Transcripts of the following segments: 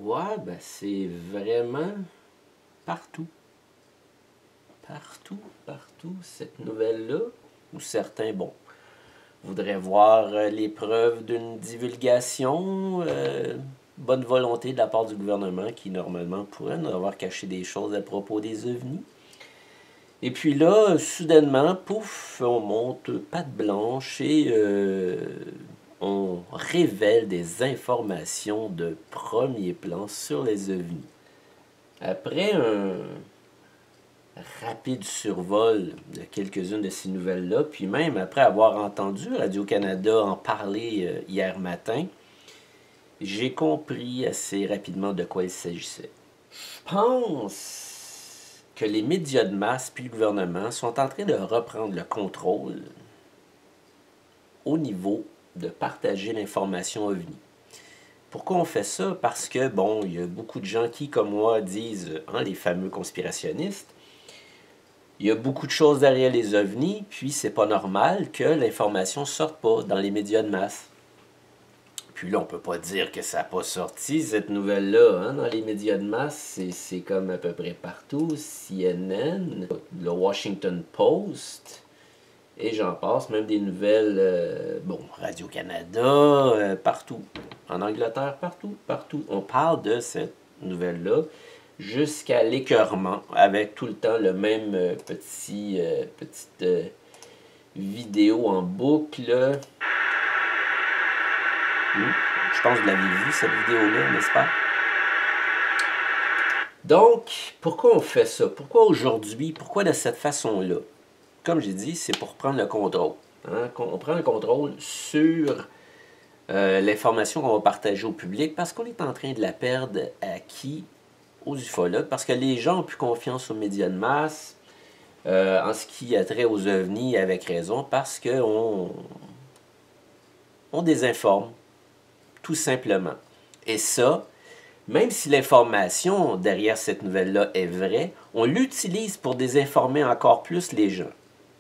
Ouais, ben c'est vraiment partout. Partout, cette nouvelle-là. Ou certains, bon, voudraient voir les preuves d'une divulgation, bonne volonté de la part du gouvernement qui, normalement, pourrait nous avoir caché des choses à propos des ovnis. Et puis là, soudainement, pouf, on monte patte blanche et on révèle des informations de premier plan sur les ovnis. Après un rapide survol de quelques-unes de ces nouvelles-là, puis même après avoir entendu Radio-Canada en parler hier matin, j'ai compris assez rapidement de quoi il s'agissait. Je pense que les médias de masse puis le gouvernement sont en train de reprendre le contrôle au niveau de partager l'information OVNI. Pourquoi on fait ça? Parce que, bon, il y a beaucoup de gens qui, comme moi, disent, les fameux conspirationnistes, il y a beaucoup de choses derrière les ovnis, puis c'est pas normal que l'information sorte pas dans les médias de masse. Puis là, on peut pas dire que ça n'a pas sorti, cette nouvelle-là, dans les médias de masse. C'est comme à peu près partout. CNN, le Washington Post, et j'en passe, même des nouvelles, Radio-Canada, partout. En Angleterre, partout. On parle de cette nouvelle-là jusqu'à l'écœurement, avec tout le temps le même petite vidéo en boucle. Je pense que vous l'avez vu, cette vidéo-là, n'est-ce pas? Donc, pourquoi on fait ça? Pourquoi aujourd'hui? Pourquoi de cette façon-là? Comme j'ai dit, c'est pour prendre le contrôle. On prend le contrôle sur l'information qu'on va partager au public parce qu'on est en train de la perdre à qui? Aux ufologues. Parce que les gens ont plus confiance aux médias de masse en ce qui a trait aux ovnis avec raison parce qu'on désinforme. Tout simplement. Et ça, même si l'information derrière cette nouvelle-là est vraie, on l'utilise pour désinformer encore plus les gens.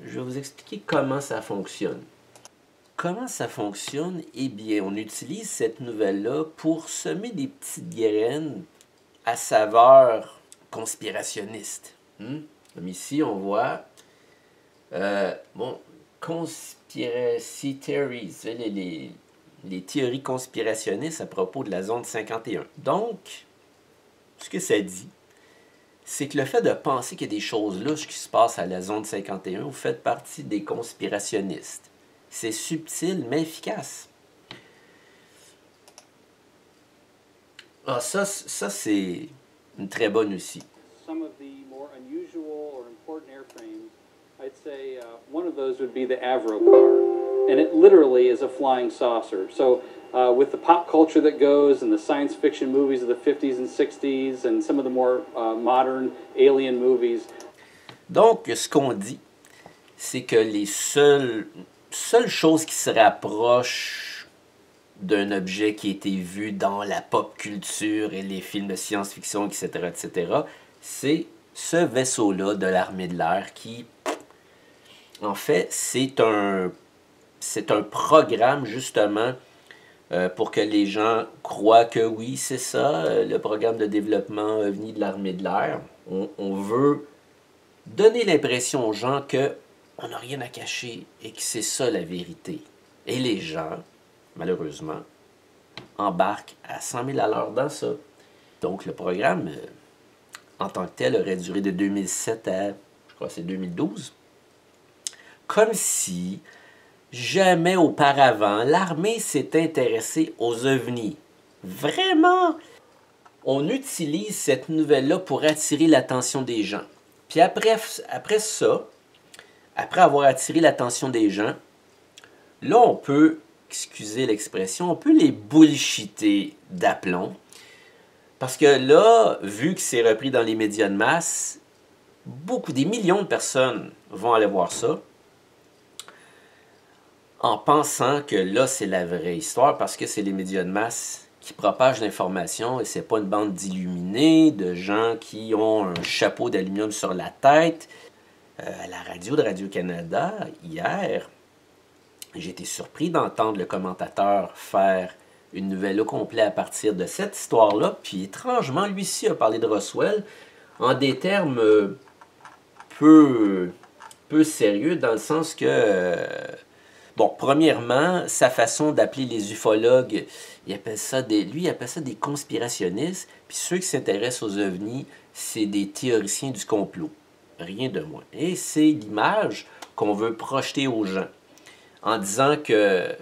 Je vais vous expliquer comment ça fonctionne. Comment ça fonctionne? Eh bien, on utilise cette nouvelle-là pour semer des petites graines à saveur conspirationniste. Comme ici, on voit, conspiracy theories, les théories conspirationnistes à propos de la zone 51. Donc, ce que ça dit, c'est que le fait de penser qu'il y a des choses louches qui se passent à la zone 51, vous faites partie des conspirationnistes. C'est subtil, mais efficace. Ça c'est une très bonne aussi. Some of the more unusual or important airframes, I'd say one of those would be the Avro car. And it literally is a flying saucer. So with the pop culture that goes and the science fiction movies of the 50s and 60s and some of the more modern alien movies. Donc, ce qu'on dit, c'est que les seules choses qui se rapprochent d'un objet qui a été vu dans la pop culture et les films de science-fiction, etc., c'est ce vaisseau-là de l'armée de l'air qui, en fait, c'est un programme, justement, pour que les gens croient que oui, c'est ça, le programme de développement OVNI de l'armée de l'air. On veut donner l'impression aux gens qu'on n'a rien à cacher et que c'est ça la vérité. Et les gens, malheureusement, embarquent à 100 000 à l'heure dans ça. Donc le programme, en tant que tel, aurait duré de 2007 à, je crois que c'est 2012. Comme si jamais auparavant, l'armée s'est intéressée aux ovnis. Vraiment! On utilise cette nouvelle-là pour attirer l'attention des gens. Puis après ça, après avoir attiré l'attention des gens, là, on peut, excusez l'expression, on peut les bullshiter d'aplomb. Parce que là, vu que c'est repris dans les médias de masse, des millions de personnes vont aller voir ça en pensant que là, c'est la vraie histoire parce que c'est les médias de masse qui propagent l'information et c'est pas une bande d'illuminés, de gens qui ont un chapeau d'aluminium sur la tête. À la radio de Radio-Canada, hier, j'ai été surpris d'entendre le commentateur faire une nouvelle au complet à partir de cette histoire-là. Puis étrangement, lui aussi a parlé de Roswell en des termes peu sérieux, dans le sens que, bon, premièrement, sa façon d'appeler les ufologues, lui, il appelle ça des conspirationnistes, puis ceux qui s'intéressent aux ovnis, c'est des théoriciens du complot. Rien de moins. Et c'est l'image qu'on veut projeter aux gens, en disant que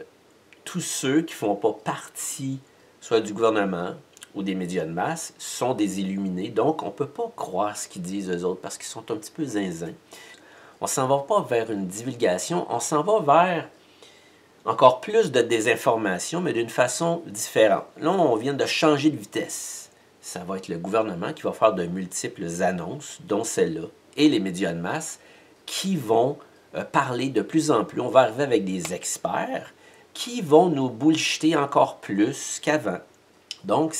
tous ceux qui ne font pas partie, soit du gouvernement ou des médias de masse, sont des illuminés. Donc, on ne peut pas croire ce qu'ils disent eux autres, parce qu'ils sont un petit peu zinzins. On s'en va pas vers une divulgation, on s'en va vers encore plus de désinformation, mais d'une façon différente. Là, on vient de changer de vitesse. Ça va être le gouvernement qui va faire de multiples annonces, dont celle-là, et les médias de masse, qui vont parler de plus en plus. On va arriver avec des experts qui vont nous bullshiter encore plus qu'avant. Donc,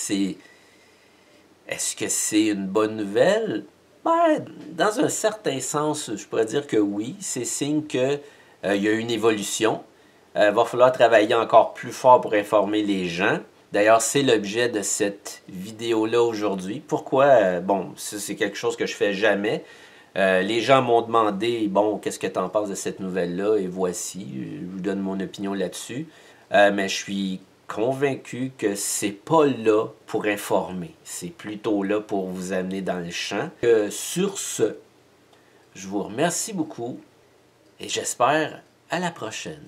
est-ce que c'est une bonne nouvelle? Ben, dans un certain sens, je pourrais dire que oui. C'est signe qu'il y a une évolution. Il va falloir travailler encore plus fort pour informer les gens. D'ailleurs, c'est l'objet de cette vidéo-là aujourd'hui. Pourquoi? Bon, ça, c'est quelque chose que je fais jamais. Les gens m'ont demandé, bon, qu'est-ce que tu en penses de cette nouvelle-là? Et voici, je vous donne mon opinion là-dessus. Mais je suis convaincu que c'est pas là pour informer. C'est plutôt là pour vous amener dans le champ. Sur ce, je vous remercie beaucoup et j'espère à la prochaine.